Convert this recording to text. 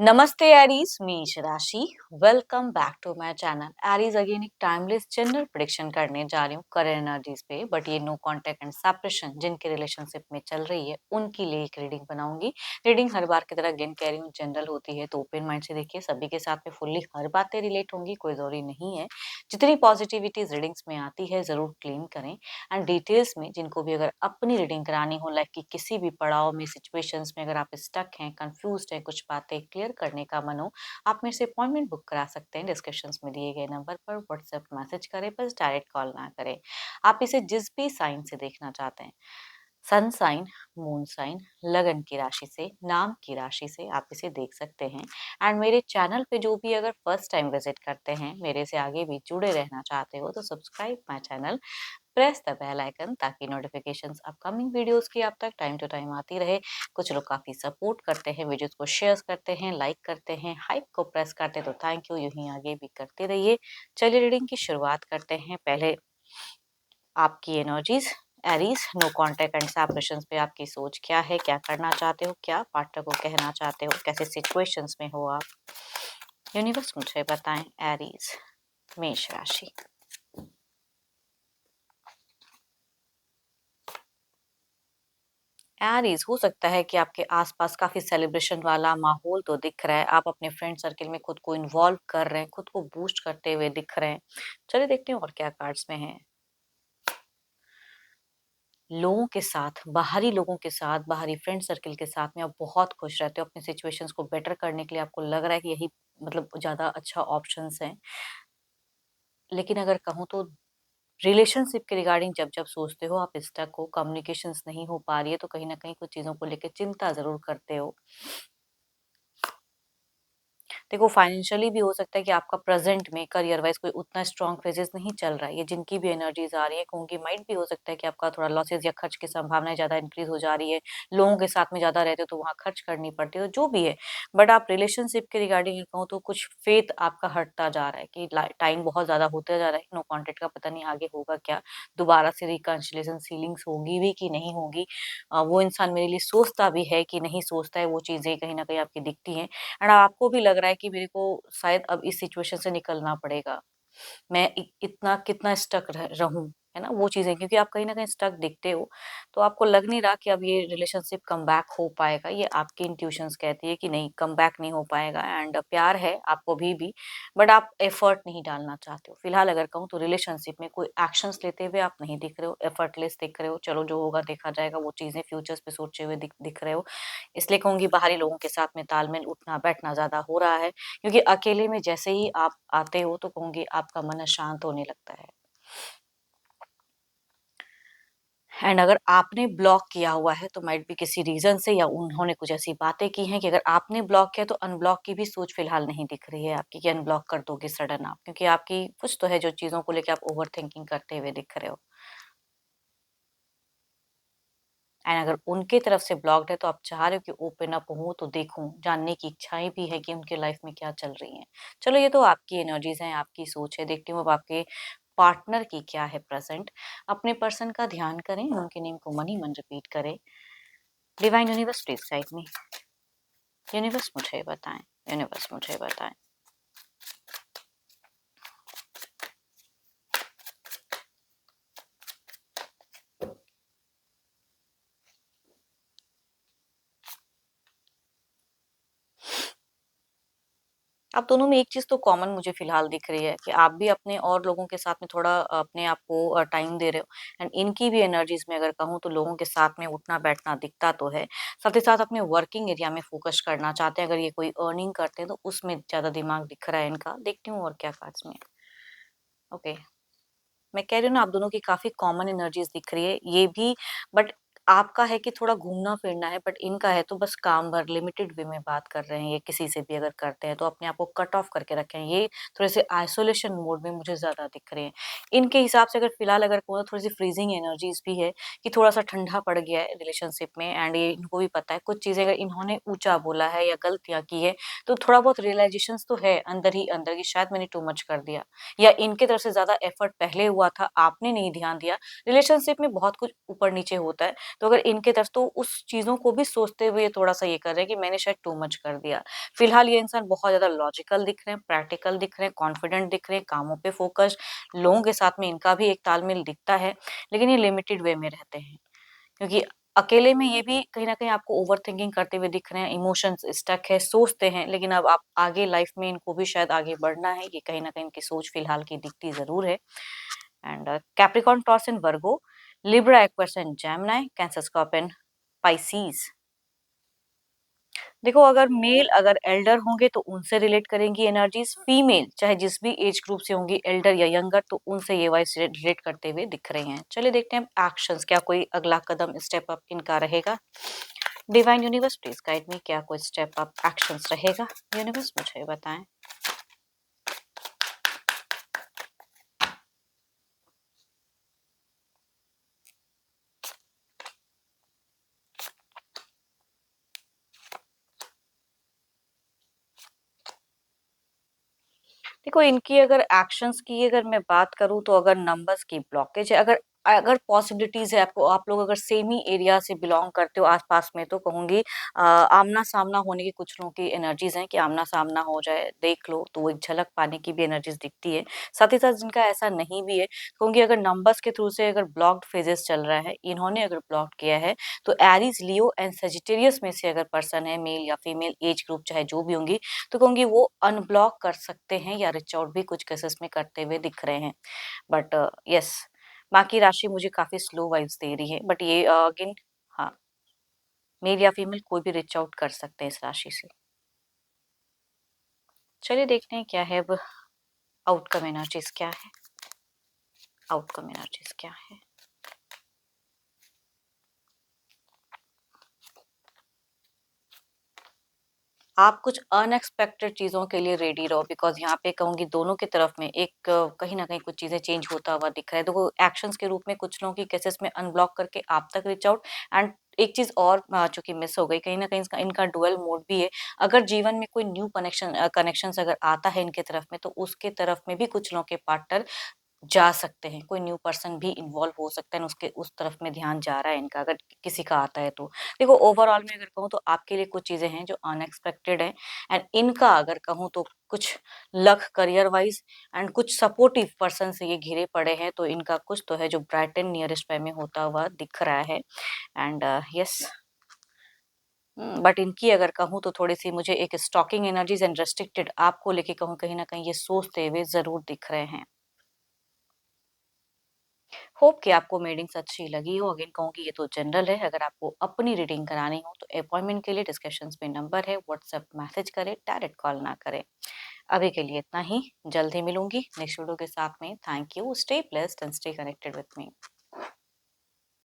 नमस्ते एरीज, मेष राशि। Welcome back to my channel Aries. Again एक टाइमलेस जनरल प्रेडिक्शन करने जा रही हूँ करियर एनर्जीज पे, बट ये नो कांटेक्ट एंड सेपरेशन जिनके रिलेशनशिप में चल रही है उनके लिए एक रीडिंग बनाऊंगी। रीडिंग हर बार की तरह अगेन कह रही हूँ जनरल होती है, तो ओपन माइंड से देखिए। सभी के साथ में फुल्ली हर बातें रिलेट होंगी, कोई जरूरी नहीं है। जितनी पॉजिटिविटी रीडिंग्स में आती है जरूर क्लेम करें। एंड डिटेल्स में जिनको भी अगर अपनी रीडिंग करानी हो, लाइफ की किसी भी पड़ाव में, सिचुएशंस में अगर आप स्टक हैं, कंफ्यूज हैं, कुछ बातें क्लियर करने का मन हो, आप मेरे से अपॉइंटमेंट बुक करा सकते हैं। डिस्क्रिप्शंस में दिए गए नंबर पर व्हाट्सएप मैसेज करें, बस डायरेक्ट कॉल ना करें। आप इसे जिस भी साइन से देखना चाहते हैं, सन साइन, मून साइन, लगन की राशि से, नाम की राशि से, आप इसे देख सकते हैं। एंड मेरे चैनल पे जो भी अगर फर्स्ट टाइम विजिट करते हैं, मेरे से आगे भी जुड़े रहना चाहते हो, तो subscribe my channel, press the bell icon, ताकि नोटिफिकेशंस अपकमिंग वीडियोस की आप तक टाइम टू टाइम आती रहे। कुछ लोग काफी सपोर्ट करते हैं, वीडियोस को शेयर करते हैं, लाइक करते हैं, हाइप को प्रेस करते हैं, तो थैंक यू। यूं ही आगे भी करते रहिए। चलिए रीडिंग की शुरुआत करते हैं। पहले आपकी energies Aries, no contact and separations पे आपकी सोच क्या है, क्या करना चाहते हो, क्या पार्टनर को कहना चाहते हो, कैसे सिचुएशंस में हो आप। यूनिवर्स मुझे बताएं। एरीज, मेष राशि। एरीज, हो सकता है कि आपके आसपास काफी सेलिब्रेशन वाला माहौल तो दिख रहा है। आप अपने फ्रेंड सर्कल में खुद को इन्वॉल्व कर रहे हैं, खुद को बूस्ट करते हुए दिख रहे हैं। चलिए देखते हैं और क्या कार्ड्स में है। लोगों के साथ, बाहरी लोगों के साथ, बाहरी फ्रेंड सर्कल के साथ में आप बहुत खुश रहते हो। अपने सिचुएशंस को बेटर करने के लिए आपको लग रहा है कि यही मतलब ज्यादा अच्छा ऑप्शंस है। लेकिन अगर कहूँ तो रिलेशनशिप के रिगार्डिंग जब जब सोचते हो, आप स्टक हो, कम्युनिकेशंस नहीं हो पा रही है, तो कहीं ना कहीं कुछ चीजों को लेकर चिंता जरूर करते हो। देखो, फाइनेंशियली भी हो सकता है कि आपका प्रेजेंट में करियर वाइज कोई उतना स्ट्रॉन्ग फेजेस नहीं चल रहा है। ये जिनकी भी एनर्जीज आ रही है, कहूँगी माइंड भी हो सकता है कि आपका थोड़ा लॉसेस या खर्च की संभावनाएं ज्यादा इंक्रीज हो जा रही है। लोगों के साथ में ज्यादा रहते हो तो वहाँ खर्च करनी पड़ती है, तो जो भी है। बट आप रिलेशनशिप के रिगार्डिंग कहूँ तो कुछ फेथ आपका हटता जा रहा है कि टाइम बहुत ज्यादा होता जा रहा है। नो कॉन्टेक्ट का पता नहीं आगे होगा क्या, दोबारा से रिकंसिलिएशन फीलिंग्स होगी भी कि नहीं होगी। वो इंसान मेरे लिए सोचता भी है कि नहीं सोचता है, वो चीजें कहीं ना कहीं आपकी दिखती हैं। एंड आपको भी लग रहा है कि मेरे को शायद अब इस सिचुएशन से निकलना पड़ेगा। मैं इतना कितना स्टक रहूं, है ना, वो चीजें, क्योंकि आप कहीं ना कहीं स्टक दिखते हो। तो आपको लग नहीं रहा कि अब ये रिलेशनशिप कम बैक हो पाएगा। ये आपकी इंट्यूशंस कहती है कि नहीं, कम बैक नहीं हो पाएगा। एंड प्यार है आपको भी, बट आप एफर्ट नहीं डालना चाहते हो फिलहाल। अगर कहूँ तो रिलेशनशिप में कोई एक्शंस लेते हुए आप नहीं दिख रहे हो, एफर्टलेस दिख रहे हो। चलो जो होगा देखा जाएगा, वो चीजें फ्यूचर्स पे सोचे हुए दिख रहे हो। इसलिए कहूंगी बाहरी लोगों के साथ में तालमेल उठना बैठना ज्यादा हो रहा है, क्योंकि अकेले में जैसे ही आप आते हो तो कहूंगी आपका मन शांत होने लगता है। एंड अगर आपने ब्लॉक किया हुआ है तो माइट भी किसी रीजन से, या उन्होंने कुछ ऐसी बातें की हैं कि अगर आपने ब्लॉक किया तो अनब्लॉक की भी सोच फिलहाल नहीं दिख रही है आपकी, कि अनब्लॉक कर दोगे सडन आप, क्योंकि आपकी कुछ तो है जो चीजों को लेकर आप ओवर थिंकिंग करते हुए दिख रहे हो। एंड अगर उनके तरफ से ब्लॉक्ड है तो आप चाह रहे हो कि ओपन अप हो, तो देखूं, जानने की इच्छाएं भी है कि उनके लाइफ में क्या चल रही हैं। चलो ये तो आपकी एनर्जीज हैं, आपकी सोच है। देखती हूँ अब आपके पार्टनर की क्या है प्रेजेंट। अपने पर्सन का ध्यान करें, उनके नेम को मन ही मन रिपीट करें। Divine universe please guide me. Universe मुझे बताएं, यूनिवर्स मुझे बताएं। आप दोनों में एक चीज तो कॉमन मुझे फिलहाल दिख रही है कि आप भी अपने और लोगों के साथ में थोड़ा अपने आप को टाइम दे रहे हो। एंड इनकी भी एनर्जीज में अगर कहूँ तो लोगों के साथ में उठना बैठना दिखता तो है। साथ ही साथ अपने वर्किंग एरिया में फोकस करना चाहते हैं। अगर ये कोई अर्निंग करते हैं तो उसमें ज्यादा दिमाग दिख रहा है इनका। देखती हूँ और क्या कार्ड्स में। ओके, मैं कह रही हूँ ना, आप दोनों की काफी कॉमन एनर्जीज दिख रही है ये भी। बट आपका है कि थोड़ा घूमना फिरना है, बट इनका है तो बस काम भर, लिमिटेड वे में बात कर रहे हैं। ये किसी से भी अगर करते हैं तो अपने आप को कट ऑफ करके रखे हैं। ये थोड़े से आइसोलेशन मोड में मुझे ज्यादा दिख रहे हैं। इनके हिसाब से अगर फिलहाल अगर को थोड़ी सी फ्रीजिंग एनर्जीज भी है कि थोड़ा सा ठंडा पड़ गया है रिलेशनशिप में। एंड ये इनको भी पता है कुछ चीजें अगर इन्होंने ऊंचा बोला है या गलतियां की है, तो थोड़ा बहुत रियलाइजेशन तो है अंदर ही अंदर की, शायद मैंने टू मच कर दिया, या इनके तरफ से ज्यादा एफर्ट पहले हुआ था, आपने नहीं ध्यान दिया। रिलेशनशिप में बहुत कुछ ऊपर नीचे होता है, तो अगर इनके तरफ तो उस चीज़ों को भी सोचते हुए थोड़ा-सा ये कर रहे हैं कि मैंने शायद टू मच कर दिया। फिलहाल ये इंसान बहुत ज़्यादा लॉजिकल दिख रहे हैं, प्रैक्टिकल दिख रहे हैं, कॉन्फिडेंट दिख रहे हैं, कामों पे फ़ोकस्ड, लोगों के साथ में इनका भी एक तालमेल दिखता है, लेकिन ये लिमिटेड वे में रहते हैं। क्योंकि अकेले में ये भी कहीं न कहीं आपको ओवरथिंकिंग करते हुए दिख रहे हैं, इमोशंस स्टक है, सोचते हैं, लेकिन अब आप आगे लाइफ में इनको भी शायद आगे बढ़ना है, ये कहीं न कहीं इनकी सोच फिलहाल की दिखती ज़रूर है। And Capricorn, taurus and Virgo, Libra, Aquarius and Gemini, cancer, scorpion, Pisces. देखो अगर मेल अगर एल्डर होंगे तो उनसे रिलेट करेंगी एनर्जीज, फीमेल चाहे जिस भी एज ग्रुप से होंगी, एल्डर या यंगर, तो उनसे ये वाइज रिलेट करते हुए दिख रहे हैं। चलिए देखते हैं एक्शंस, क्या कोई अगला कदम स्टेप अप इनका रहेगा। Divine universe please guide me, क्या कोई स्टेप अप एक्शंस रहेगा? यूनिवर्स मुझे बताएं। देखो इनकी अगर एक्शंस की अगर मैं बात करूँ तो अगर नंबर्स की ब्लॉकेज है, अगर अगर पॉसिबिलिटीज़ है, आपको आप लोग अगर सेम ही एरिया से बिलॉन्ग करते हो आस-पास में, तो कहूँगी आमना-सामना होने की कुछ लोगों की एनर्जीज़ हैं कि आमना-सामना हो जाए, देख लो, तो एक झलक पाने की भी एनर्जीज़ दिखती है। साथ ही साथ जिनका ऐसा नहीं भी है, कहूँगी अगर नंबर्स के थ्रू से अगर ब्लॉक्ड फेजेस चल रहा है, इन्होंने अगर ब्लॉक किया है, तो एरीज़, लियो एंड सजिटेरियस में से अगर पर्सन है, मेल या फीमेल, एज ग्रुप चाहे जो भी होंगी, तो कहूँगी वो अनब्लॉक कर सकते हैं या रीच आउट भी कुछ केसेस में करते हुए दिख रहे हैं। बट यस, बाकी राशि मुझे काफ़ी स्लो वाइब्स दे रही है, बट ये अगेन, हाँ, मेल या फीमेल कोई भी रीच आउट कर सकते हैं इस राशि से। चलिए देखते हैं क्या है अब, आउटकम एनर्जीज क्या है, आउटकम एनर्जीज क्या है। आप कुछ अनएक्सपेक्टेड चीज़ों के लिए रेडी रहो, बिकॉज़ यहाँ पे कहूँगी दोनों की तरफ में एक कहीं न कहीं कुछ चीज़ें चेंज होता हुआ दिख रहा है। देखो एक्शंस के रूप में कुछ लोगों की केसेस में अनब्लॉक करके आप तक रीच आउट, एंड एक चीज़ और जो कि मिस हो गई, कहीं न कहीं इसका इनका डुअल मोड भी है। अगर जीवन में कोई न्यू कनेक्शंस अगर आता है इनके तरफ में, तो उसके तरफ में भी कुछ लोगों के पार्टनर जा सकते हैं, कोई न्यू पर्सन भी इन्वॉल्व हो सकता है, उसके उस तरफ में ध्यान जा रहा है इनका, अगर किसी का आता है तो। देखो ओवरऑल में अगर कहूँ तो आपके लिए कुछ चीज़ें हैं जो अनएक्सपेक्टेड हैं, एंड इनका अगर कहूँ तो कुछ लक करियर वाइज़ एंड कुछ सपोर्टिव पर्सन से ये घिरे पड़े हैं, तो इनका कुछ तो है जो ब्राइट एंड नियरेस्ट बाय में होता हुआ दिख रहा है। एंड यस, बट इनकी अगर कहूँ तो थोड़ी-सी मुझे एक स्टॉकिंग एनर्जीज़ एंड रिस्ट्रिक्टेड आपको लेके कहूँ, कहीं न कहीं ये सोचते हुए ज़रूर दिख रहे हैं। होप कि आपको रीडिंग्स अच्छी लगी हो। अगेन कहूँगी ये तो जनरल है, अगर आपको अपनी रीडिंग करानी हो तो अपॉइंटमेंट के लिए डिस्कशंस में नंबर है, व्हाट्सएप मैसेज करें, डायरेक्ट कॉल ना करें। अभी के लिए इतना ही, जल्द ही मिलूंगी नेक्स्ट वीडियो के साथ में। Thank you, stay blessed and stay connected with me.